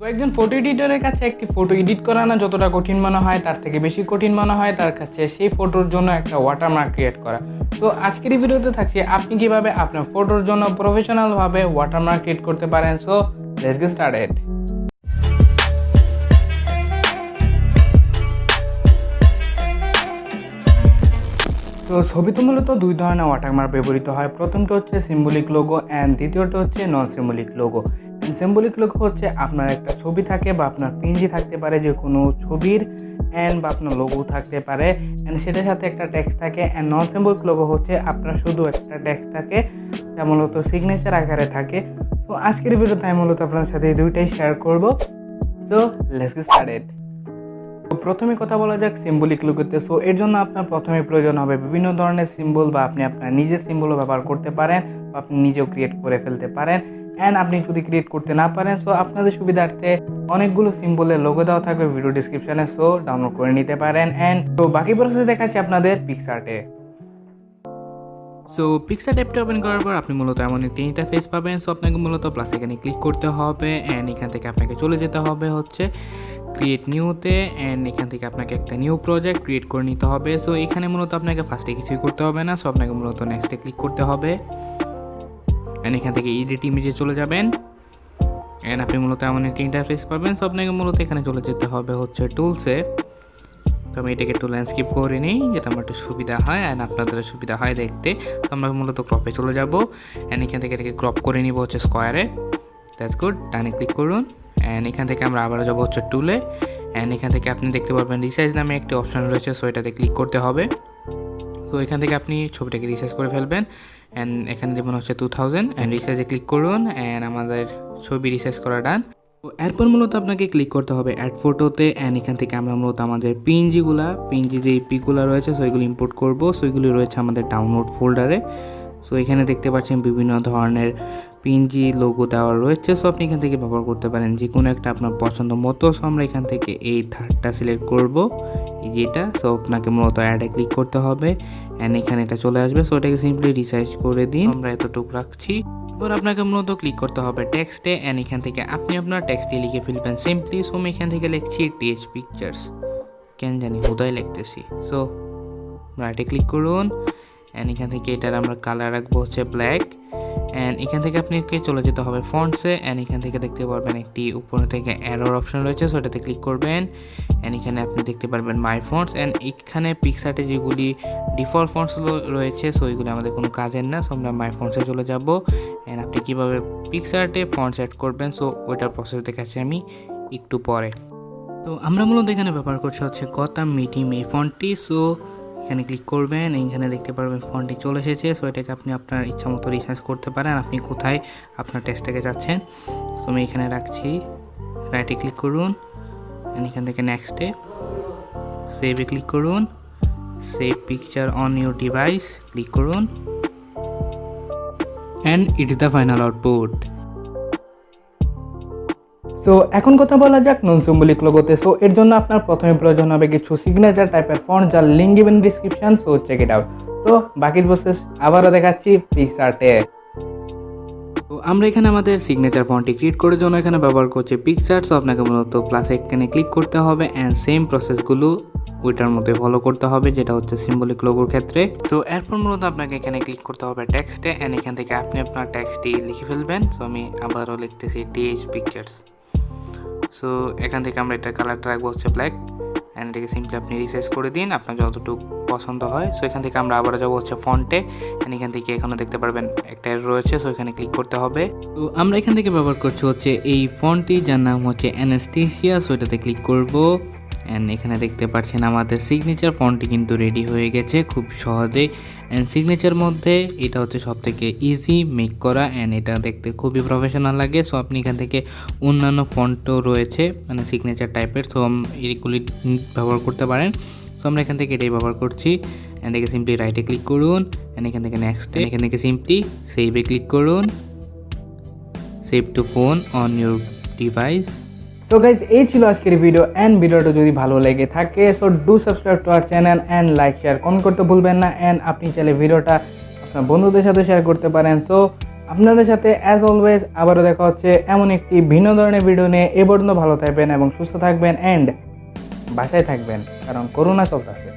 তো একজন ফটো এডিটরের কাছে একটি ফটো এডিট করা না যতটা কঠিন মনে হয় তার থেকে বেশি কঠিন মনে হয় তার কাছে সেই ফটোর জন্য একটা ওয়াটারমার্ক ক্রিয়েট করা। তো আজকের এই ভিডিওতে থাকছে আপনি কিভাবে আপনার ফটোর জন্য প্রফেশনালভাবে ওয়াটারমার্ক ক্রিয়েট করতে পারেন। So let's get started. তো ছবিতে মূলত দুই ধরনের ওয়াটারমার্ক ব্যবহৃত হয়। প্রথমটা হচ্ছে সিম্বলিক লোগো অ্যান্ড দ্বিতীয়টা হচ্ছে নন সিম্বলিক লোগো। সিম্বলিক লোগো হচ্ছে আপনার একটা ছবি থাকে বা আপনার পিএনজি থাকতে পারে, যে কোনো ছবির অ্যান্ড বা আপনার লোগো থাকতে পারে অ্যান্ড সেটার সাথে একটা টেক্সট থাকে। অ্যান্ড নন সিম্বলিক লোগো হচ্ছে আপনার শুধু একটা টেক্সট থাকে যা মূলত সিগনেচার আকারে থাকে। সো আজকের ভিডিওতে আমি মূলত আপনার সাথে এই দুইটাই শেয়ার করব। So let's get started. তো প্রথমে কথা বলা যাক সিম্বলিক লোগোতে। সো এর জন্য আপনার প্রথমে প্রয়োজন হবে বিভিন্ন ধরনের সিম্বল, বা আপনি আপনার নিজের সিম্বলও ব্যবহার করতে পারেন বা আপনি নিজেও ক্রিয়েট করে ফেলতে পারেন। অ্যান্ড আপনি যদি ক্রিয়েট করতে না পারেন, সো আপনাদের সুবিধার্থে অনেকগুলো সিম্বলের লোগো দেওয়া থাকবে ভিডিও ডিসক্রিপশনে, সো ডাউনলোড করে নিতে পারেন। অ্যান্ড তো বাকি প্রসেস দেখাচ্ছি আপনাদের পিক্সার্টে। সো পিক্সার্ট অ্যাপটা ওপেন করার পর আপনি মূলত এমন একটি ইন্টারফেস পাবেন। সো আপনাকে মূলত প্লাস এখানে ক্লিক করতে হবে অ্যান্ড এখান থেকে আপনাকে চলে যেতে হবে হচ্ছে ক্রিয়েট নিউতে। অ্যান্ড এখান থেকে আপনাকে একটা নিউ প্রজেক্ট ক্রিয়েট করে নিতে হবে। সো এখানে মূলত আপনাকে ফার্স্টে কিছুই করতে হবে না। সো আপনাকে মূলত নেক্সটে ক্লিক করতে হবে অ্যান্ড এখান থেকে এডিট ইমেজে চলে যাবেন অ্যান্ড আপনি মূলত এমন একটি ইন্টারফেস পাবেন। সো আপনাকে মূলত এখানে চলে যেতে হবে হচ্ছে টুলসে। তো আমি এটাকে একটু ল্যান্ডস্কেপ করে নিই যাতে আমার একটু সুবিধা হয় অ্যান্ড আপনাদের সুবিধা হয় দেখতে। তো আমরা মূলত ক্রপে চলে যাব অ্যান্ড এখান থেকে এটাকে ক্রপ করে নিব হচ্ছে স্কোয়ারে। দ্যাটস গুড, ডানে ক্লিক করুন অ্যান্ড এখান থেকে আমরা আবার যাবো হচ্ছে টুলে অ্যান্ড এখান থেকে আপনি দেখতে পারবেন রিসাইজ নামে একটি অপশান রয়েছে। সো এটাতে ক্লিক করতে হবে। তো এখান থেকে আপনি ছবিটাকে রিসাইজ করে ফেলবেন অ্যান্ড এখানে দেবেন হচ্ছে 2000 অ্যান্ড রিসাইজে ক্লিক করুন অ্যান্ড আমাদের ছবি রিসাইজ করা ডান। তো এরপর মূলত আপনাকে ক্লিক করতে হবে অ্যাড ফটোতে অ্যান্ড এখান থেকে আমরা মূলত আমাদের পিএনজি যে পিকগুলো রয়েছে সো এগুলো ইম্পোর্ট করবো। সো এগুলি রয়েছে আমাদের ডাউনলোড ফোল্ডারে। সো এখানে দেখতে পাচ্ছেন বিভিন্ন ধরনের পিএনজি লোগো দেওয়া রয়েছে। সো আপনি এখান থেকে ব্যবহার করতে পারেন যে কোনো একটা আপনার পছন্দ মতো। সো আমরা এখান থেকে এই থার্ডটা সিলেক্ট করব, এই যেটা। সো আপনাকে মূলত অ্যাডে ক্লিক করতে হবে অ্যান্ড এখানে এটা চলে আসবে। সো এটাকে সিম্পলি রিসাইজ করে দিন, আমরা এতটুকু রাখছি। এবার আপনাকে মূলত ক্লিক করতে হবে টেক্সটে অ্যান্ড এখান থেকে আপনি আপনার টেক্সটে লিখে ফেলবেন সিম্পলি। সো আমি এখান থেকে লিখছি টিএচ পিকচার্স, কেন জানি হুদায় লিখতেছি। সো রাইটে ক্লিক করুন অ্যান্ড এখান থেকে এটার আমরা কালার রাখবো হচ্ছে ব্ল্যাক অ্যান্ড এখান থেকে আপনাকে চলে যেতে হবে ফন্টসে অ্যান্ড এখান থেকে দেখতে পারবেন একটি উপরে থেকে অ্যারোর অপশন রয়েছে। সো এটাতে ক্লিক করবেন অ্যান্ড এখানে আপনি দেখতে পারবেন মাই ফন্টস অ্যান্ড এখানে পিক্সার্টে যেগুলি ডিফল্ট ফন্টস রয়েছে সো এগুলি আমাদের কোনো কাজের না। সো আমরা মাই ফন্টসে চলে যাব অ্যান্ড আপনি কীভাবে পিক্সার্টে ফন্টস অ্যাড করবেন সো ওইটার প্রসেস দেখাচ্ছি আমি একটু পরে। তো আমরা মূলত এখানে ব্যবহার করছি হচ্ছে গতাম মিডিয়াম এই ফন্টটি। সো এখানে ক্লিক করবেন, এখানে দেখতে পারবেন ফন্টটি চলে এসেছে। সো এটাকে আপনি আপনার ইচ্ছা মতো রিসার্চ করতে পারেন আপনি কোথায় আপনার টেক্সটটাকে যাচ্ছেন। সো আমি এখানে রাখছি, রাইটে ক্লিক করুন এখান থেকে নেক্সটে সেভে ক্লিক করুন, save picture on your device click করুন and it is the final output. So এখন কথা বলা যাক নন সিম্বলিক লোগোতে। সো এর জন্য আপনার প্রথমে প্রয়োজন হবে কিছু সিগনেচার টাইপের ফন্ট যার link given description. So check it out. So বাকি প্রসেস আবারও দেখাচ্ছি পিক্সার্টে। তো আমরা এখানে আমাদের সিগনেচার ফন্টটি ক্রিয়েট করার জন্য এখানে ব্যবহার করছি পিক্সার্ট। সো আপনাকে মূলত প্লাস এখানে ক্লিক করতে হবে অ্যান্ড সেম প্রসেসগুলো ওইটার মধ্যে ফলো করতে হবে যেটা হচ্ছে সিম্বলিক লোগোর ক্ষেত্রে। তো এরপর মূলত আপনাকে এখানে ক্লিক করতে হবে টেক্সটে অ্যান্ড এখান থেকে আপনি আপনার টেক্সটটি লিখে ফেলবেন। সো আমি আবারও লিখতেছি টিএইচ পিকচার্স। সো এখান থেকে আমরা এটার কালারটা রাখবো হচ্ছে ব্ল্যাক অ্যান্ড এটাকে সিম্পলি আপনি রিসাইজ করে দিন আপনার যতটুকু পছন্দ হয়। সো এখান থেকে আমরা আবার যাবো হচ্ছে ফন্টে অ্যান্ড এখান থেকে এখানে দেখতে পারবেন একটা রয়েছে। সো এখানে ক্লিক করতে হবে। তো আমরা এখান থেকে ব্যবহার করছি হচ্ছে এই ফন্টটি যার নাম হচ্ছে অ্যানাস্থেসিয়া। সো এটাতে ক্লিক করবো অ্যান্ড এখানে দেখতে পাচ্ছেন আমাদের সিগনেচার ফন্টটি কিন্তু রেডি হয়ে গেছে খুব সহজেই। অ্যান্ড সিগনেচার মধ্যে এটা হচ্ছে সব থেকে ইজি মেক করা অ্যান্ড এটা দেখতে খুবই প্রফেশনাল লাগে। সো আপনি এখান থেকে অন্যান্য ফন্টও রয়েছে মানে সিগনেচার টাইপের, সো এইগুলি ব্যবহার করতে পারেন। সো আমরা এখান থেকে এটাই ব্যবহার করছি অ্যান্ড একে সিম্পলি রাইটে ক্লিক করুন অ্যান্ড এখান থেকে নেক্সটে এখান থেকে সিম্পলি সেভে ক্লিক করুন, save two phone on your device. So guys এই ছিল আজকের ভিডিও অ্যান্ড ভিডিওটা যদি ভালো লেগে থাকে so do subscribe to our channel and like share comment করতে ভুলবেন না। অ্যান্ড আপনি চাইলে ভিডিওটা আপনার বন্ধুদের সাথে শেয়ার করতে পারেন। সো আপনাদের সাথে অ্যাজ অলওয়েজ আবারও দেখা হচ্ছে এমন একটি ভিন্ন ধরনের ভিডিও নিয়ে। এ পর্যন্ত ভালো থাকবেন এবং সুস্থ থাকবেন অ্যান্ড বাসায় থাকবেন, কারণ করোনা চলতেছে।